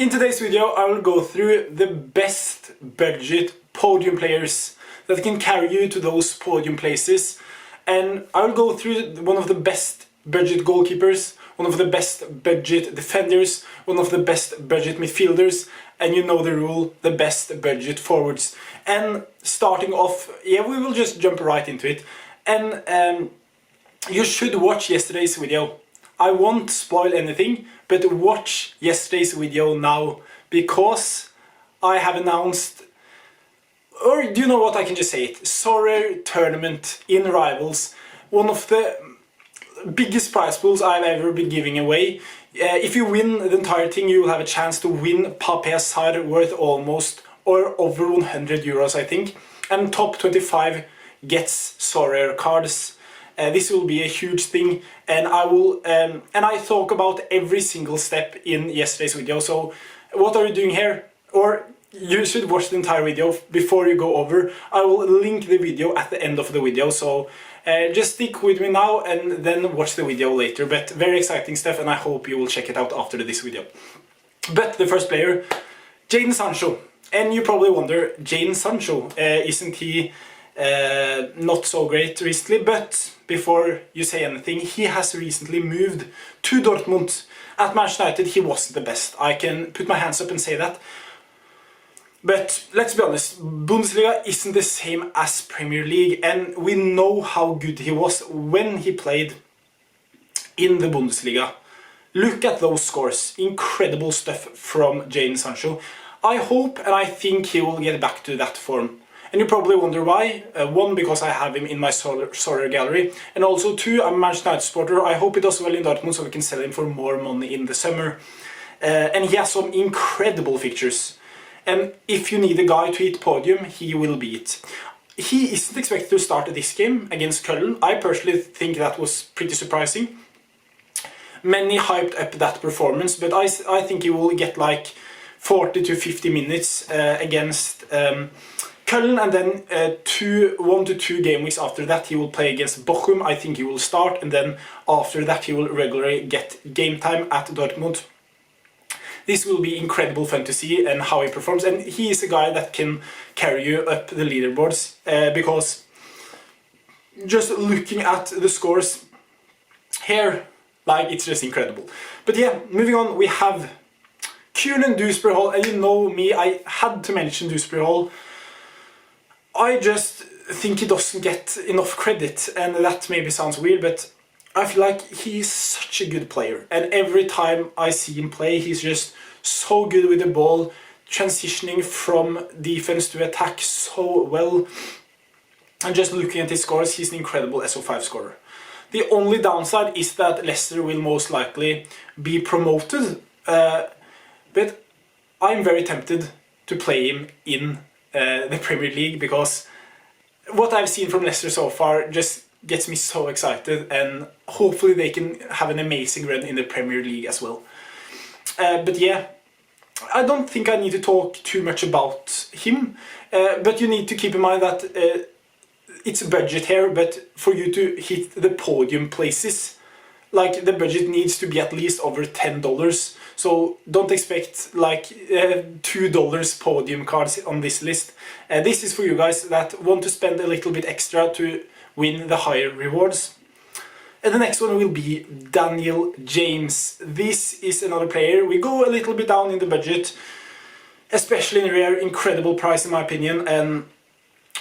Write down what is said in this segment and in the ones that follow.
In today's video I will go through the best budget podium players that can carry you to those podium places, and I will go through one of the best budget goalkeepers, one of the best budget defenders, one of the best budget midfielders, and you know the rule, the best budget forwards. And starting off, yeah, we will just jump right into it. And you should watch yesterday's video. I won't spoil anything, but watch yesterday's video now, because I have announced, or do you know what, I can just say it, Sorare tournament in Rivals, one of the biggest prize pools I've ever been giving away. If you win the entire thing, you will have a chance to win Pape's side worth almost or over 100 euros, I think, and top 25 gets Sorare cards. This will be a huge thing, and I talk about every single step in yesterday's video. So what are you doing here? Or you should watch the entire video before you go over. I will link the video at the end of the video, so just stick with me now and then watch the video later. But very exciting stuff, and I hope you will check it out after this video. But the first player, Jadon Sancho. And you probably wonder, Jadon Sancho, isn't he not so great recently? But before you say anything, he has recently moved to Dortmund. At Manchester United he wasn't the best, I can put my hands up and say that. But let's be honest, Bundesliga isn't the same as Premier League, and we know how good he was when he played in the Bundesliga. Look at those scores, incredible stuff from Jadon Sancho. I hope and I think he will get back to that form. And you probably wonder why. One, because I have him in my Sorare gallery, and also two, I'm a Manchester United supporter. I hope he does well in Dortmund so we can sell him for more money in the summer. And he has some incredible fixtures. And if you need a guy to hit podium, he will be it. He isn't expected to start this game against Köln. I personally think that was pretty surprising. Many hyped up that performance, but I think he will get like 40 to 50 minutes against Köln, and then 1 to 2 game weeks after that he will play against Bochum. I think he will start, and then after that he will regularly get game time at Dortmund. This will be incredible fun to see and how he performs, and he is a guy that can carry you up the leaderboards, because just looking at the scores here, like, it's just incredible. But yeah, moving on, we have Kiernan Dewsbury Hall, and you know me, I had to mention Dewsbury Hall. I just think he doesn't get enough credit, and that maybe sounds weird, but I feel like he's such a good player, and every time I see him play, he's just so good with the ball, transitioning from defense to attack so well. And just looking at his scores, he's an incredible SO5 scorer. The only downside is that Leicester will most likely be promoted, but I'm very tempted to play him in the Premier League, because what I've seen from Leicester so far just gets me so excited, and hopefully they can have an amazing run in the Premier League as well. But yeah, I don't think I need to talk too much about him, but you need to keep in mind that it's a budget here, but for you to hit the podium places, like, the budget needs to be at least over $10. So don't expect like $2 podium cards on this list. This is for you guys that want to spend a little bit extra to win the higher rewards. And the next one will be Daniel James. This is another player. We go a little bit down in the budget, especially in rare, incredible price in my opinion. And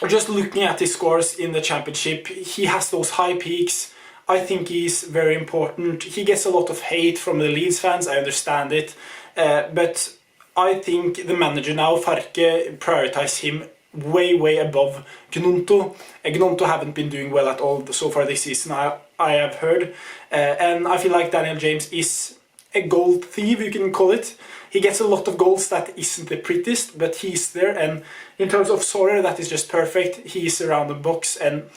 just looking at his scores in the championship, he has those high peaks. I think he's very important. He gets a lot of hate from the Leeds fans, I understand it. But I think the manager now, Farke, prioritizes him way above Gnonto. Gnonto haven't been doing well at all so far this season, I have heard. And I feel like Daniel James is a goal thief, you can call it. He gets a lot of goals that isn't the prettiest, but he's there. And in terms of Sorare, that is just perfect. He's around the box, and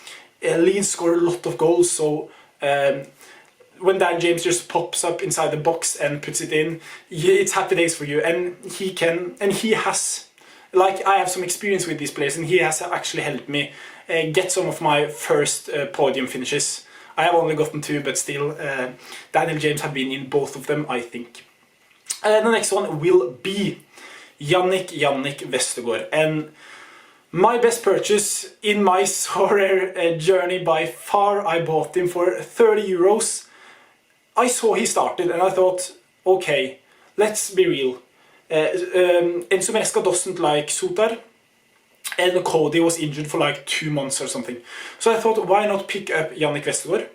Leeds score a lot of goals, so when Dan James just pops up inside the box and puts it in, it's happy days for you. And he has, like, I have some experience with these players, and he has actually helped me get some of my first podium finishes. I have only gotten 2, but still, Daniel James have been in both of them, I think. The next one will be Yannick Vestergaard. And my best purchase in my Sorare journey by far, I bought him for 30 euros. I saw he started and I thought, okay, let's be real. Enzo Maresca doesn't like Sutar, and Cody was injured for like 2 months or something. So I thought, why not pick up Yannick Vestergaard?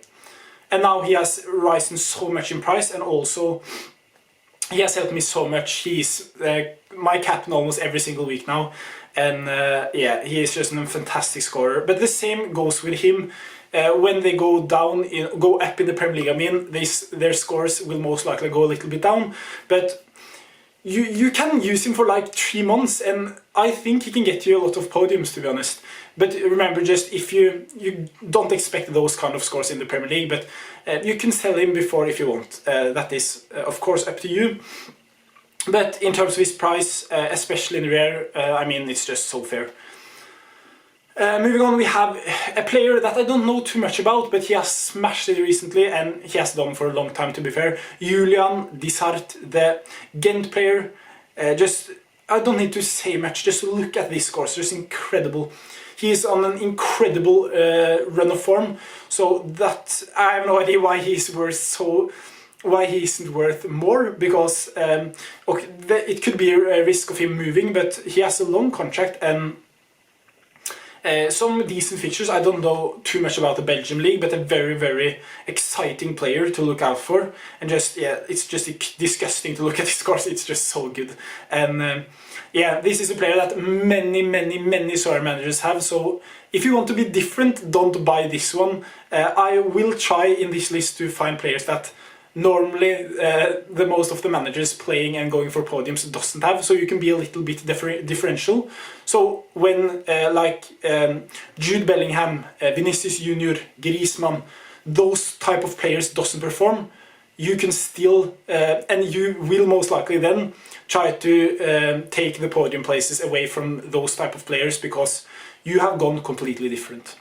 And now he has risen so much in price, and also he has helped me so much. He's my captain almost every single week now, and yeah, he is just a fantastic scorer. But the same goes with him. When they go up in the Premier League, I mean, their scores will most likely go a little bit down, but you can use him for like 3 months, and I think he can get you a lot of podiums, to be honest. But remember, just if you don't expect those kind of scores in the Premier League, but you can sell him before if you want. That is, of course, up to you. But in terms of his price, especially in rare, I mean, it's just so fair. Moving on, we have a player that I don't know too much about, but he has smashed it recently, and he has done for a long time, to be fair. Julian Dishart, the Ghent player. I don't need to say much, just look at these scores, just incredible. He is on an incredible run of form, so that I have no idea why he's worth why he isn't worth more, because okay, it could be a risk of him moving, but he has a long contract and some decent fixtures. I don't know too much about the Belgium league, but a very, very exciting player to look out for. And just, yeah, it's just disgusting to look at his scores. It's just so good. And yeah, this is a player that many Sorare managers have. So if you want to be different, don't buy this one. I will try in this list to find players that normally the most of the managers playing and going for podiums doesn't have, so you can be a little bit differential. So when Jude Bellingham, Vinicius Junior, Griezmann, those type of players doesn't perform, you can still and you will most likely then try to take the podium places away from those type of players, because you have gone completely different.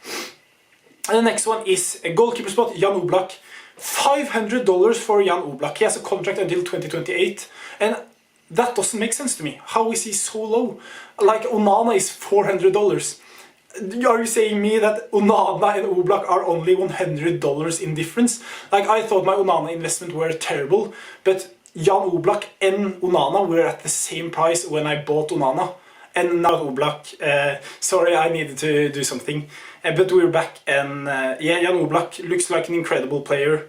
And the next one is a goalkeeper spot, Jan Oblak. $500 for Jan Oblak. He has a contract until 2028, and that doesn't make sense to me. How is he so low? Like, Onana is $400. Are you saying me that Onana and Oblak are only $100 in difference? Like, I thought my Onana investment were terrible, but Jan Oblak and Onana were at the same price when I bought Onana. And now Oblak, sorry, I needed to do something. But we're back, and yeah, Jan Oblak looks like an incredible player.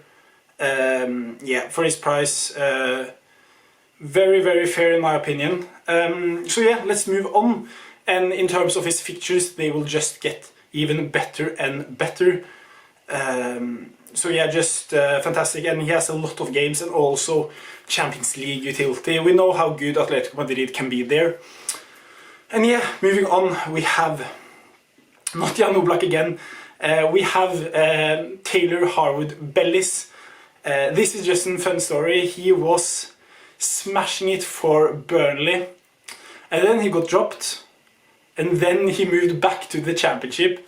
Yeah, for his price, very fair in my opinion. So yeah, let's move on. And in terms of his fixtures, they will just get even better and better. So yeah, just fantastic. And he has a lot of games, and also Champions League utility. We know how good Atletico Madrid can be there. And yeah, moving on, we have not Jan Oblak again. We have Taylor Harwood Bellis. This is just a fun story. He was smashing it for Burnley, and then he got dropped, and then he moved back to the Championship,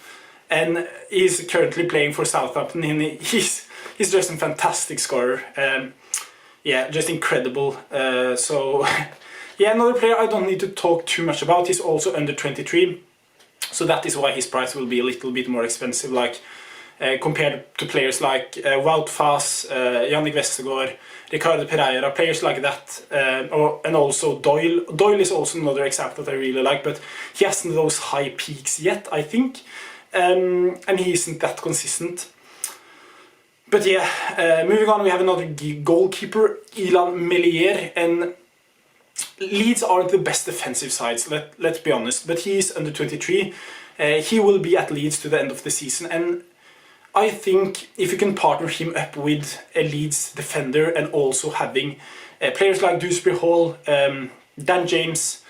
and he's currently playing for Southampton. And he's just a fantastic scorer. Yeah, just incredible. So yeah, another player I don't need to talk too much about. He's also under 23. So that is why his price will be a little bit more expensive, like compared to players like Wout Faes, Yannick Vestergaard, Ricardo Pereira, players like that, and also Doyle. Doyle is also another example that I really like, but he hasn't those high peaks yet, I think, and he isn't that consistent. But yeah, moving on, we have another goalkeeper, Ilan Melier, and Leeds aren't the best defensive sides, let's be honest, but he is under 23. He will be at Leeds to the end of the season, and I think if you can partner him up with a Leeds defender and also having players like Dewsbury Hall, Dan James,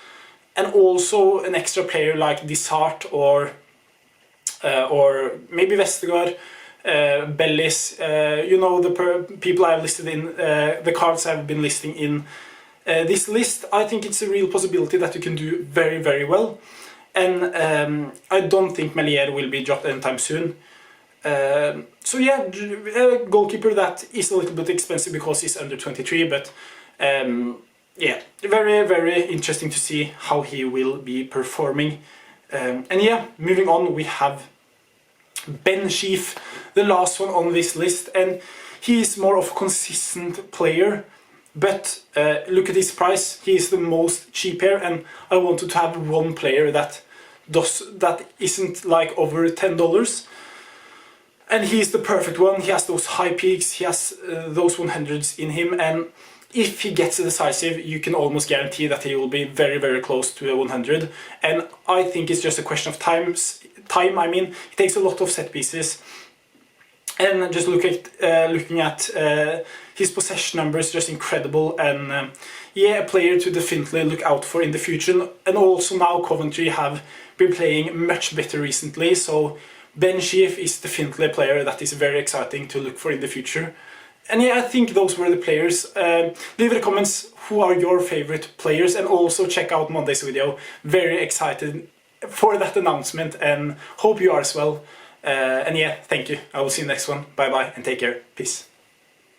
and also an extra player like Dishart or maybe Vestergaard, Bellis, you know, the people I've listed in, the cards I've been listing in this list, I think it's a real possibility that you can do very well. And I don't think Melier will be dropped anytime soon. So yeah, a goalkeeper that is a little bit expensive because he's under 23, but yeah, very, very interesting to see how he will be performing. And yeah, moving on, we have Ben Sheaf, the last one on this list, and he is more of a consistent player. But look at his price, he is the most cheap here, and I wanted to have one player that isn't like over $10. And he is the perfect one. He has those high peaks, he has those 100s in him, and if he gets a decisive, you can almost guarantee that he will be very, very close to a 100. And I think it's just a question of time. I mean, he takes a lot of set pieces. And just looking at his possession numbers, just incredible. And yeah, a player to definitely look out for in the future. And also now Coventry have been playing much better recently, so Ben Sheaf is definitely a player that is very exciting to look for in the future. And yeah, I think those were the players. Leave in the comments who are your favorite players, and also check out Monday's video. Very excited for that announcement, and hope you are as well. And yeah, thank you. I will see you next one. Bye bye and take care. Peace.